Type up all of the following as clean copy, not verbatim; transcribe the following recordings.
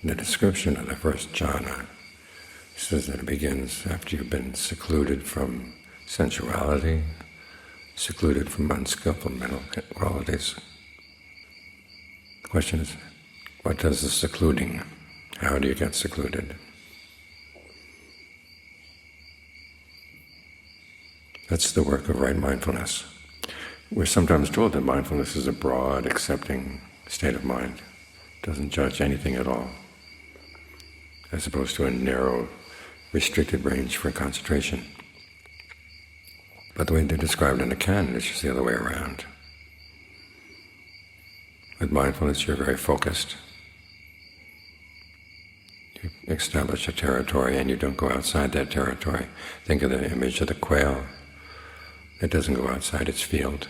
In the description of the first jhana, it says that it begins after you've been secluded from sensuality, secluded from unskillful mental qualities. The question is, what does the secluding? How do you get secluded? That's the work of right mindfulness. We're sometimes told that mindfulness is a broad, accepting state of mind. It doesn't judge anything at all, as opposed to a narrow, restricted range for concentration. But the way they're described in the canon is just the other way around. With mindfulness, you're very focused. You establish a territory and you don't go outside that territory. Think of the image of the quail. It doesn't go outside its field,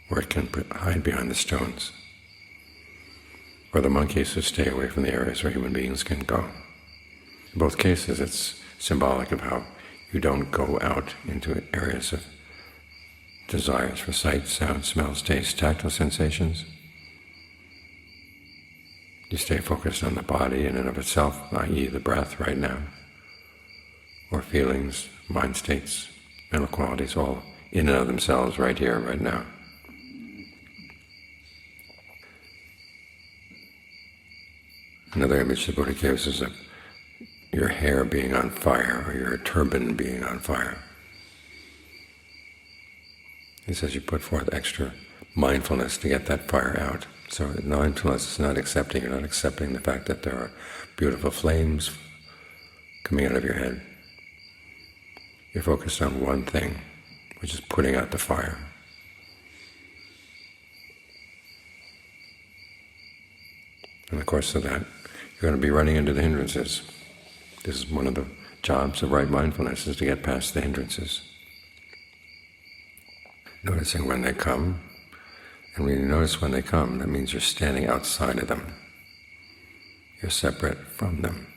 where it can hide behind the stones. Or the monkeys who stay away from the areas where human beings can go. In both cases, it's symbolic of how you don't go out into areas of desires for sight, sound, smells, taste, tactile sensations. You stay focused on the body in and of itself, i.e. the breath right now, or feelings, mind states, mental qualities, all in and of themselves right here, right now. Another image the Buddha gives is of your hair being on fire, or your turban being on fire. He says you put forth extra mindfulness to get that fire out. So mindfulness is not accepting, you're not accepting the fact that there are beautiful flames coming out of your head. You're focused on one thing, which is putting out the fire. In the course of that, you're going to be running into the hindrances. This is one of the jobs of right mindfulness, is to get past the hindrances. Noticing when they come, and when you notice when they come, that means you're standing outside of them. You're separate from them.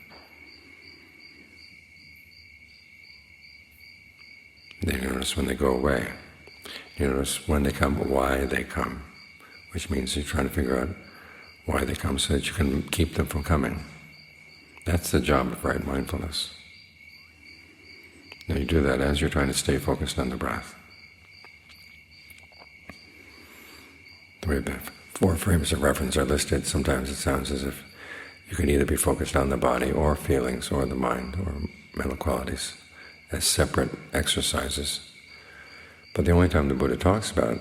Then you notice when they go away. You notice when they come, why they come, which means you're trying to figure out why they come so that you can keep them from coming. That's the job of right mindfulness. Now you do that as you're trying to stay focused on the breath. The way the 4 frames of reference are listed, sometimes it sounds as if you can either be focused on the body or feelings or the mind or mental qualities as separate exercises. But the only time the Buddha talks about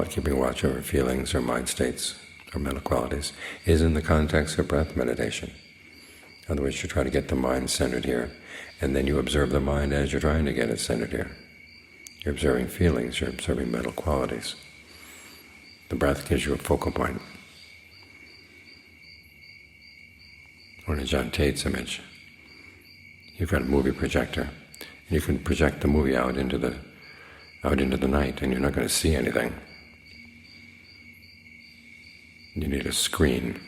keeping watch over feelings or mind states or mental qualities is in the context of breath meditation. In other words, you try to get the mind centered here, and then you observe the mind as you're trying to get it centered here. You're observing feelings, you're observing mental qualities. The breath gives you a focal point. Or in John Tate's image, you've got a movie projector, and you can project the movie out into the night, and you're not going to see anything. You need a screen.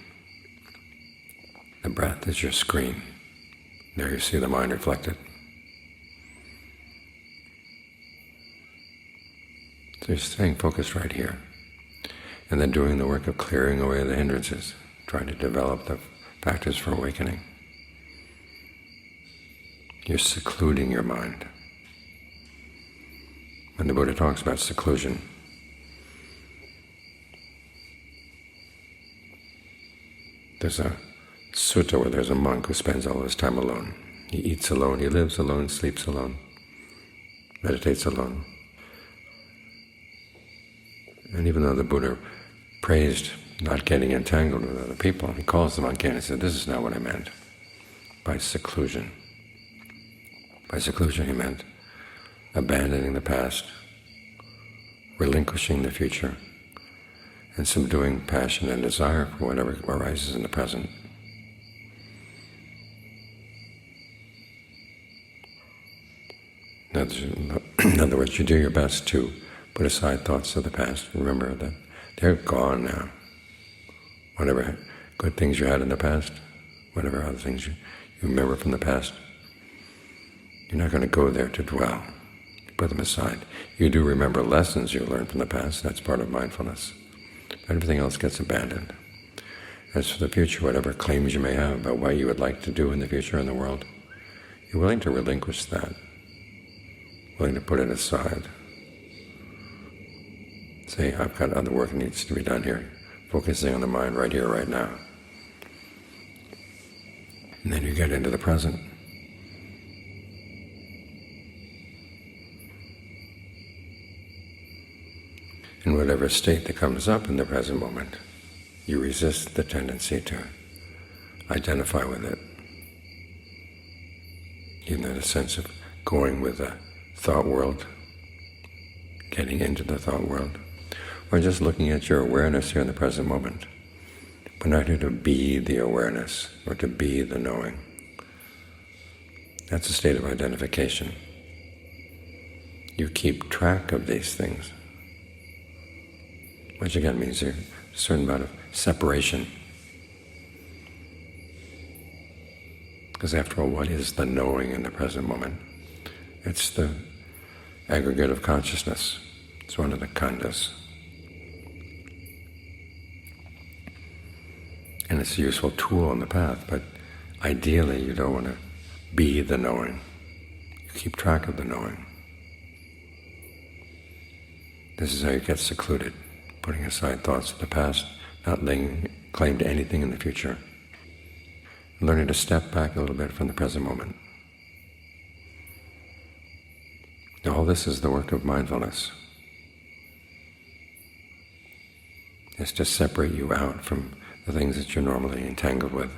The breath is your screen. There you see the mind reflected. So you're staying focused right here, and then doing the work of clearing away the hindrances, trying to develop the factors for awakening. You're secluding your mind. When the Buddha talks about seclusion, there's a sutta where there's a monk who spends all his time alone. He eats alone, he lives alone, sleeps alone, meditates alone. And even though the Buddha praised not getting entangled with other people, he calls the monk in and said, this is not what I meant by seclusion. By seclusion he meant abandoning the past, relinquishing the future, and subduing passion and desire for whatever arises in the present. In other words, you do your best to put aside thoughts of the past. Remember that they're gone now. Whatever good things you had in the past, whatever other things you remember from the past, you're not going to go there to dwell. Put them aside. You do remember lessons you learned from the past. That's part of mindfulness. But everything else gets abandoned. As for the future, whatever claims you may have about what you would like to do in the future in the world, you're willing to relinquish that, willing to put it aside. Say, I've got other work that needs to be done here, focusing on the mind right here, right now. And then you get into the present. In whatever state that comes up in the present moment, you resist the tendency to identify with it. Even in a sense of going with the thought world, getting into the thought world, or just looking at your awareness here in the present moment. We're not here to be the awareness or to be the knowing. That's a state of identification. You keep track of these things, which again means there's a certain amount of separation. Because after all, what is the knowing in the present moment? It's the aggregate of consciousness. It's one of the khandhas. And it's a useful tool on the path, but ideally you don't want to be the knowing. You keep track of the knowing. This is how you get secluded, putting aside thoughts of the past, not laying claim to anything in the future. Learning to step back a little bit from the present moment. All this is the work of mindfulness. It's to separate you out from the things that you're normally entangled with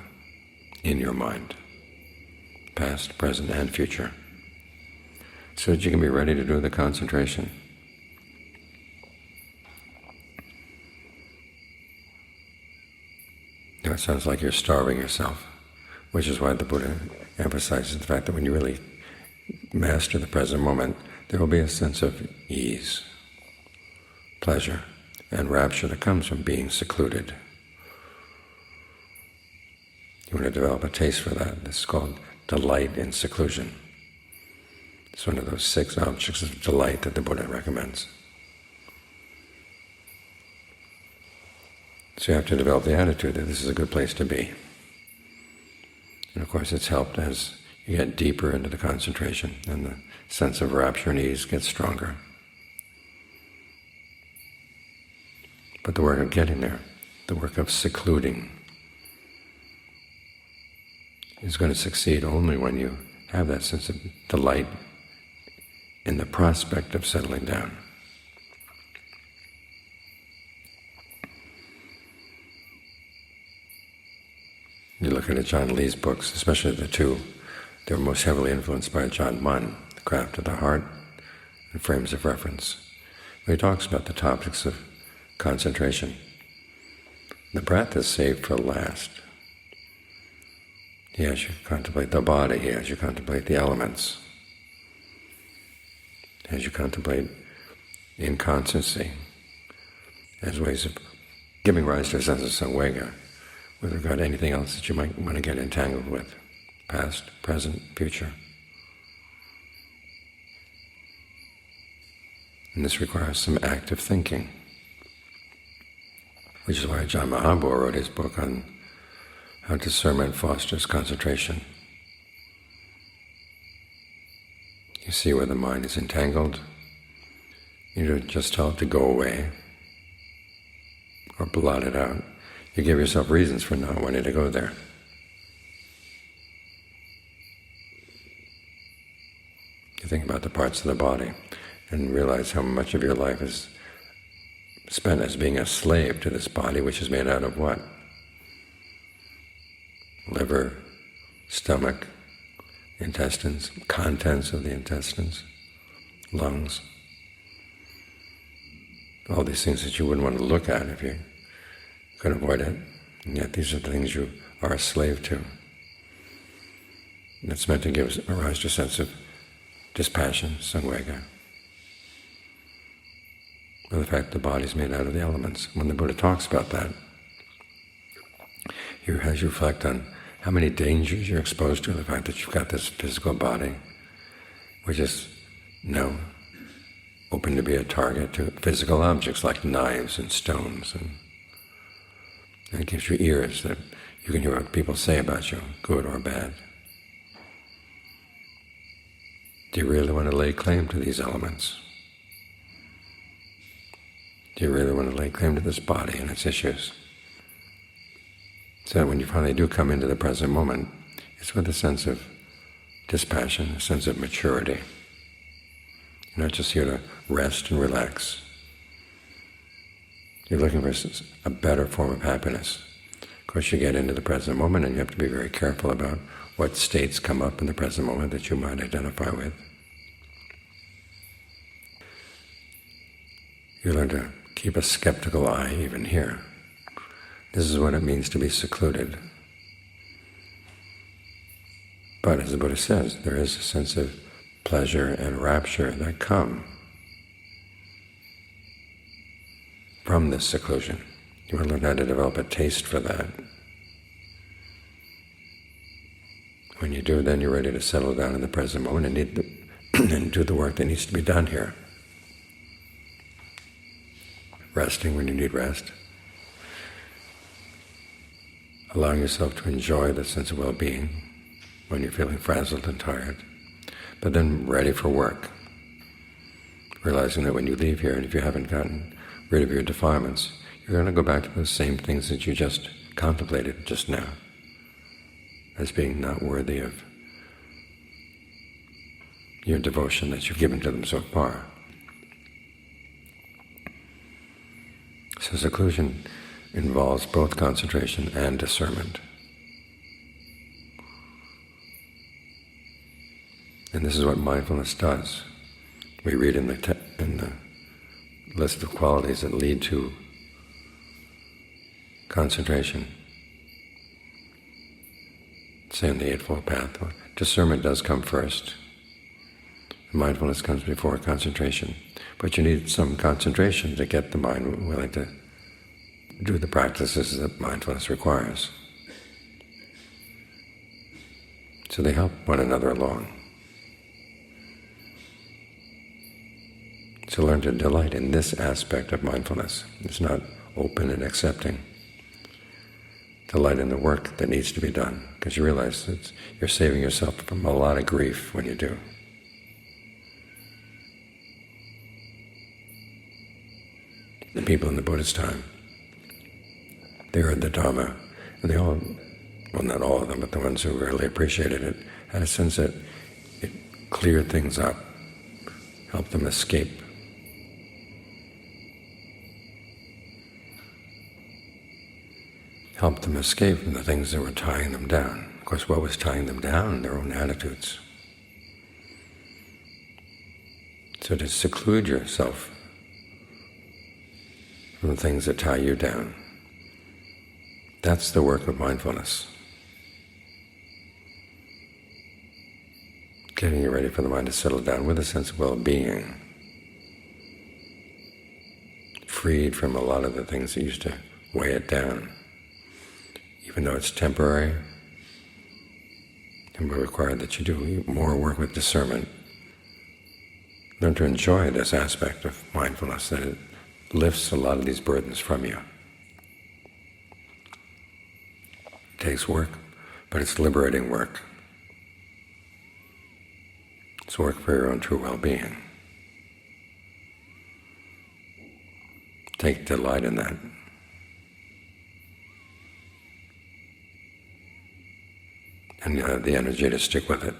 in your mind, past, present, and future, so that you can be ready to do the concentration. Now it sounds like you're starving yourself, which is why the Buddha emphasizes the fact that when you really master the present moment, there will be a sense of ease, pleasure, and rapture that comes from being secluded. You want to develop a taste for that. This is called delight in seclusion. It's one of those 6 objects of delight that the Buddha recommends. So you have to develop the attitude that this is a good place to be. And of course it's helped as you get deeper into the concentration and the sense of rapture and ease gets stronger. But the work of getting there, the work of secluding, is going to succeed only when you have that sense of delight in the prospect of settling down. You look at John Lee's books, especially the two, they're most heavily influenced by John Munn, The Craft of the Heart and Frames of Reference, where he talks about the topics of concentration. The breath is saved for last. He has you contemplate the body, he has you contemplate the elements, he has you contemplate inconstancy as ways of giving rise to a sense of samvega with regard to anything else that you might want to get entangled with, past, present, future. And this requires some active thinking, which is why John Mahabua wrote his book on how discernment fosters concentration. You see where the mind is entangled, you don't just tell it to go away or blot it out. You give yourself reasons for not wanting to go there. You think about the parts of the body and realize how much of your life is spent as being a slave to this body, which is made out of what? Liver, stomach, intestines, contents of the intestines, lungs. All these things that you wouldn't want to look at if you could avoid it, and yet these are the things you are a slave to. And it's meant to give rise to a sense of dispassion, samvega, with the fact the body is made out of the elements. When the Buddha talks about that, he has you reflect on how many dangers you're exposed to, the fact that you've got this physical body, which is open to be a target to physical objects like knives and stones and And it gives you ears that you can hear what people say about you, good or bad. Do you really want to lay claim to these elements? Do you really want to lay claim to this body and its issues? So that when you finally do come into the present moment, it's with a sense of dispassion, a sense of maturity. You're not just here to rest and relax. You're looking for a better form of happiness. Of course, you get into the present moment and you have to be very careful about what states come up in the present moment that you might identify with. You learn to keep a skeptical eye even here. This is what it means to be secluded. But as the Buddha says, there is a sense of pleasure and rapture that come from this seclusion. You want to learn how to develop a taste for that. When you do, then you're ready to settle down in the present moment and do the work that needs to be done here. Resting when you need rest. Allowing yourself to enjoy the sense of well-being when you're feeling frazzled and tired. But then ready for work. Realizing that when you leave here, and if you haven't gotten rid of your defilements, you're going to go back to those same things that you just contemplated just now as being not worthy of your devotion that you've given to them so far. So seclusion involves both concentration and discernment. And this is what mindfulness does. We read in the list of qualities that lead to concentration. Say in the Eightfold Path, discernment does come first. Mindfulness comes before concentration. But you need some concentration to get the mind willing to do the practices that mindfulness requires. So they help one another along. So learn to delight in this aspect of mindfulness. It's not open and accepting. Delight in the work that needs to be done, because you realize that you're saving yourself from a lot of grief when you do. The people in the Buddha's time, they heard the Dhamma, and they all, well, not all of them, but the ones who really appreciated it, had a sense that it cleared things up, helped them escape. Helped them escape from the things that were tying them down. Of course, what was tying them down? Their own attitudes. So to seclude yourself from the things that tie you down, that's the work of mindfulness. Getting you ready for the mind to settle down with a sense of well-being, freed from a lot of the things that used to weigh it down. Even though it's temporary, and will require that you do more work with discernment, learn to enjoy this aspect of mindfulness, that it lifts a lot of these burdens from you. It takes work, but it's liberating work. It's work for your own true well-being. Take delight in that. And you'll have the energy to stick with it.